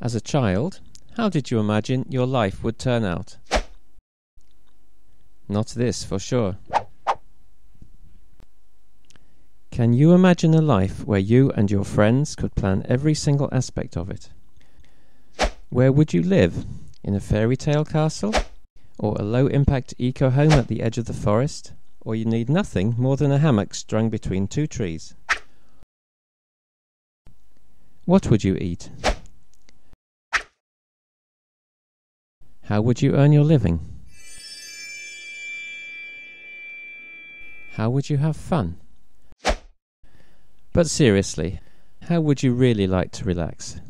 As a child, how did you imagine your life would turn out? Not this, for sure. Can you imagine a life where you and your friends could plan every single aspect of it? Where would you live? In a fairy tale castle? Or a low-impact eco-home at the edge of the forest? Or you need nothing more than a hammock strung between two trees? What would you eat? How would you earn your living? How would you have fun? But seriously, how would you really like to relax?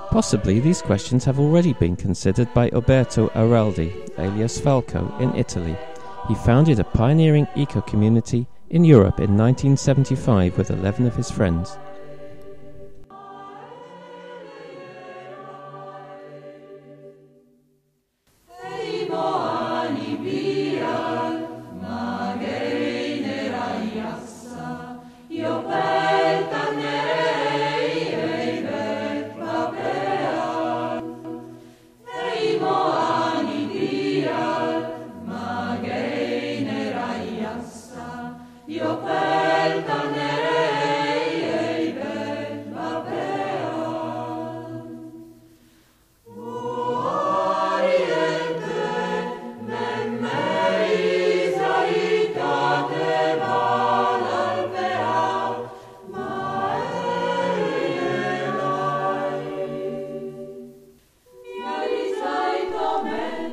Possibly these questions have already been considered by Alberto Araldi, alias Falco, in Italy. He founded a pioneering eco-community in Europe in 1975 with 11 of his friends.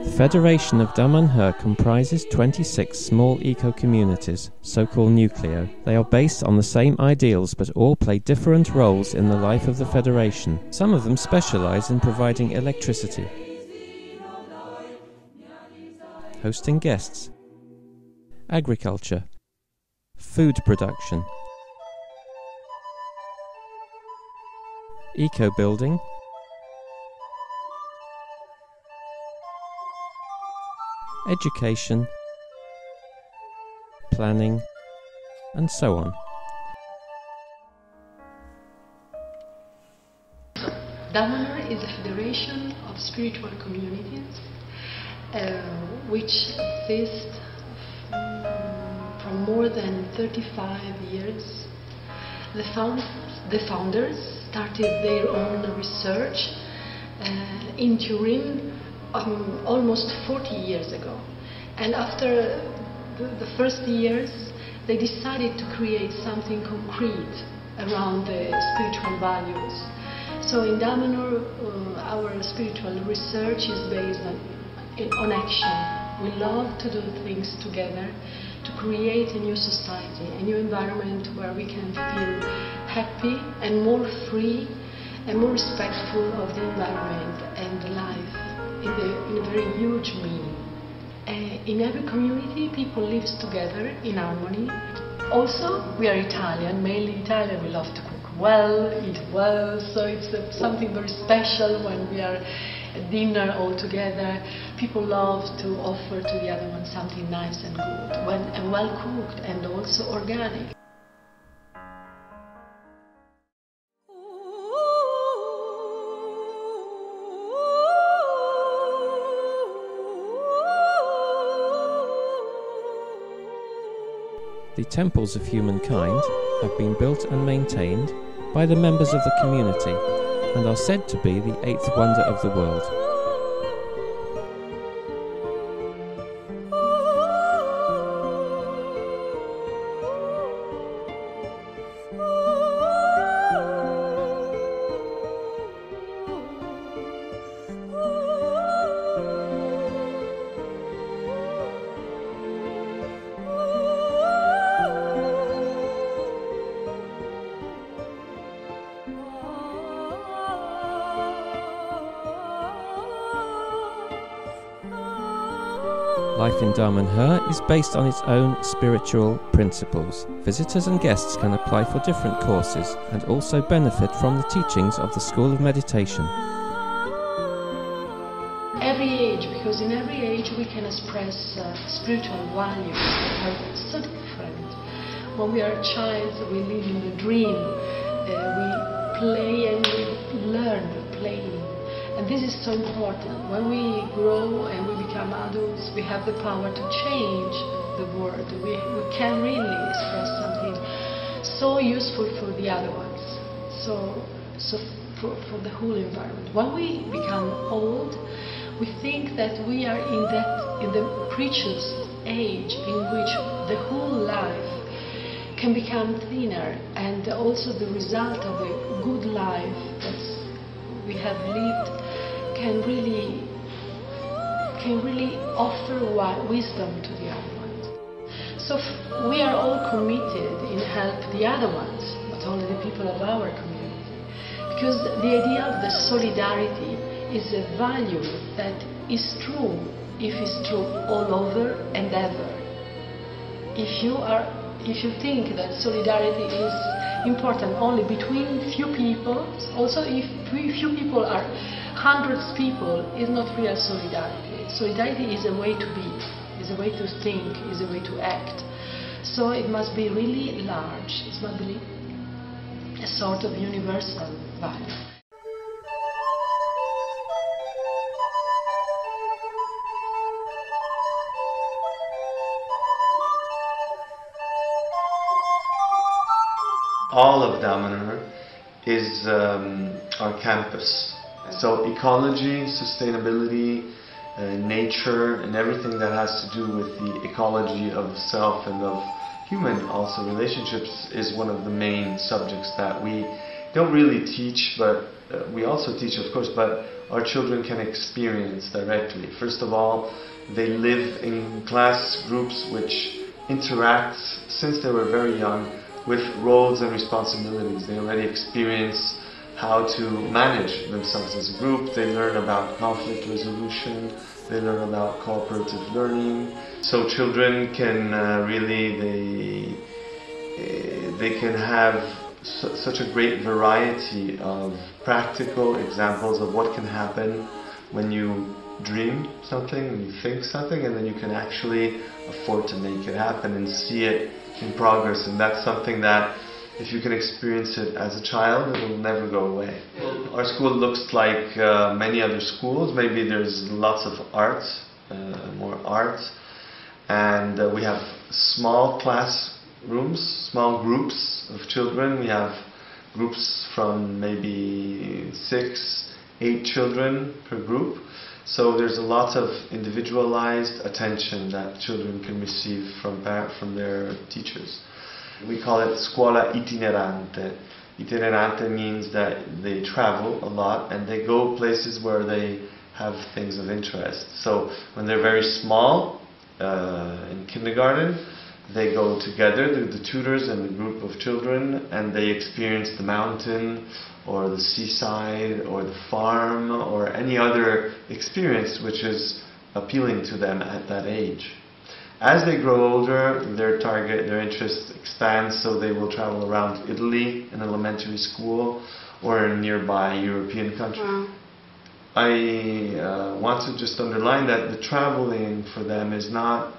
The Federation of Damanhur comprises 26 small eco-communities, so-called Nucleo. They are based on the same ideals but all play different roles in the life of the Federation. Some of them specialize in providing electricity, hosting guests, agriculture, food production, eco-building, education, planning, and so on. Damanhur is a federation of spiritual communities which exist for more than 35 years. The founders started their own research in Turin almost 40 years ago, and after the first years they decided to create something concrete around the spiritual values. So in Damanhur our spiritual research is based on action. We love to do things together to create a new society, a new environment where we can feel happy and more free and more respectful of the environment and life in a very huge meaning. In every community, people live together in harmony. Also, we are Italian, mainly Italian. We love to cook well, eat well, so it's something very special when we are at dinner all together. People love to offer to the other one something nice and good, and well cooked and also organic. The temples of humankind have been built and maintained by the members of the community and are said to be the eighth wonder of the world. Life in Damanhur is based on its own spiritual principles. Visitors and guests can apply for different courses and also benefit from the teachings of the School of Meditation. Every age, because in every age we can express spiritual values that are so different. When we are a child, we live in the dream. We play and we learn playing. And this is so important. When we grow and we become adults, we have the power to change the world. We can really express something so useful for the other ones, so for the whole environment. When we become old, we think that we are in the precious age in which the whole life can become thinner, and also the result of a good life that we have lived can really offer wisdom to the other ones. So we are all committed in help the other ones, not only the people of our community, because the idea of the solidarity is a value that is true if it's true all over and ever. If you think that solidarity is important only between few people, also if few people are hundreds of people, it's not real solidarity. Solidarity is a way to be, is a way to think, is a way to act. So it must be really large, it must be a sort of universal value. All of Damanhur is our campus. So ecology, sustainability, nature, and everything that has to do with the ecology of self and of human also relationships is one of the main subjects that we don't really teach, but we also teach, of course, but our children can experience directly. First of all, they live in class groups which interact since they were very young with roles and responsibilities. They already experience how to manage themselves as a group. They learn about conflict resolution. They learn about cooperative learning. So children can they can have such a great variety of practical examples of what can happen when you dream something, when you think something, and then you can actually afford to make it happen and see it in progress. And that's something that, if you can experience it as a child, it will never go away. Our school looks like many other schools. Maybe there's lots of art, more art, and we have small classrooms, small groups of children. We have groups from maybe 6, 8 children per group. So there's a lot of individualized attention that children can receive from their teachers. We call it scuola itinerante. Itinerante means that they travel a lot and they go places where they have things of interest. So when they're very small, in kindergarten, they go together, the tutors and the group of children, and they experience the mountain or the seaside or the farm or any other experience which is appealing to them at that age. As they grow older, their interest expands, so they will travel around Italy in elementary school or in a nearby European country. Wow. I want to just underline that the traveling for them is not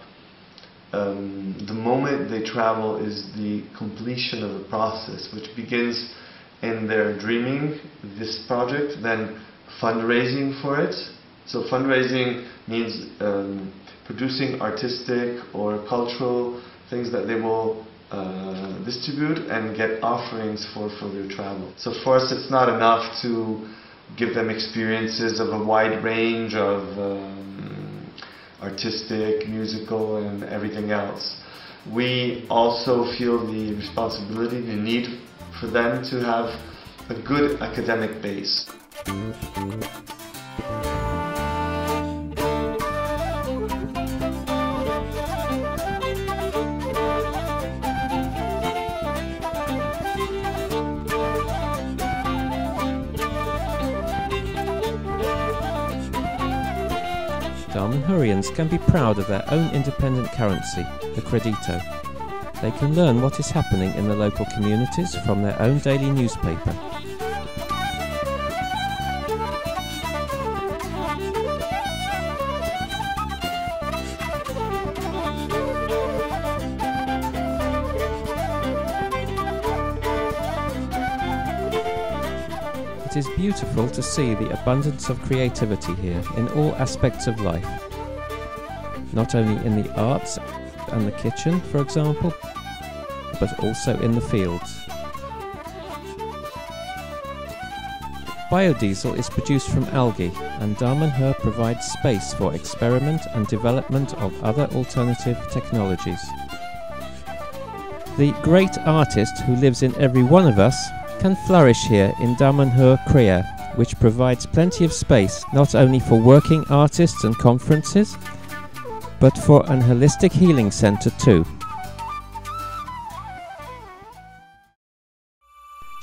the moment they travel is the completion of the process, which begins in their dreaming this project, then fundraising for it. So fundraising means producing artistic or cultural things that they will distribute and get offerings for their travel. So for us, it's not enough to give them experiences of a wide range of artistic, musical, and everything else. We also feel the responsibility, the need for them to have a good academic base. Damanhurians can be proud of their own independent currency, the Credito. They can learn what is happening in the local communities from their own daily newspaper. It is beautiful to see the abundance of creativity here in all aspects of life. Not only in the arts and the kitchen, for example, but also in the fields. Biodiesel is produced from algae, and Damanhur provides space for experiment and development of other alternative technologies. The great artist who lives in every one of us can flourish here in Damanhur Kriya, which provides plenty of space not only for working artists and conferences, but for an holistic healing centre too.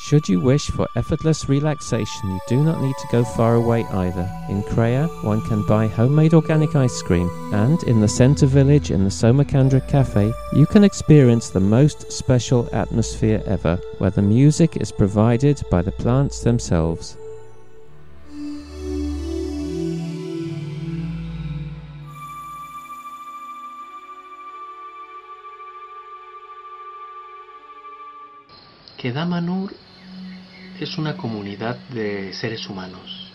Should you wish for effortless relaxation, you do not need to go far away either. In Kriya, one can buy homemade organic ice cream, and in the centre village in the Somakandra Cafe, you can experience the most special atmosphere ever, where the music is provided by the plants themselves. Que Damanhur es una comunidad de seres humanos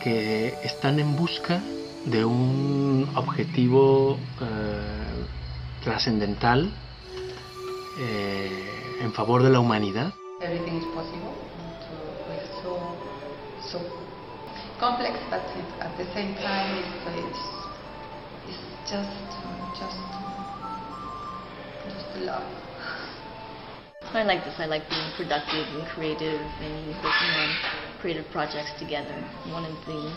que están en busca de un objetivo trascendental en favor de la humanidad. Everything is possible. It's so complex, but at the same time it's just love. I like this. I like being productive and creative and working on creative projects together. One of the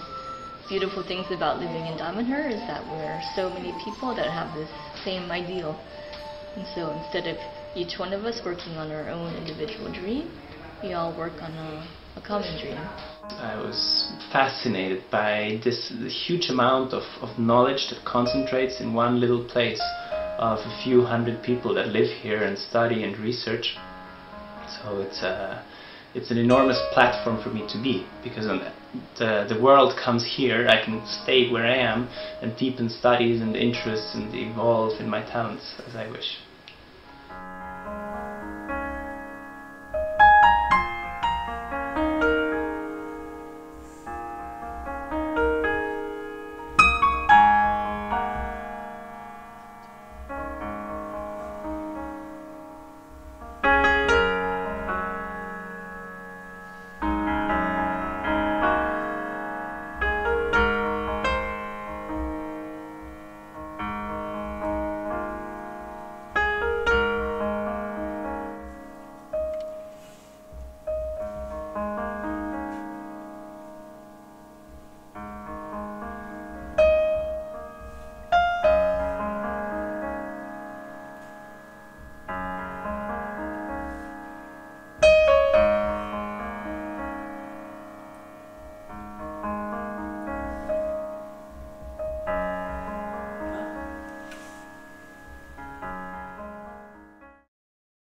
beautiful things about living in Damanhur is that we're so many people that have this same ideal. And so instead of each one of us working on our own individual dream, we all work on a common dream. I was fascinated by this huge amount of knowledge that concentrates in one little place of a few hundred people that live here and study and research. So it's an enormous platform for me to be, because when the world comes here, I can stay where I am and deepen studies and interests and evolve in my talents as I wish.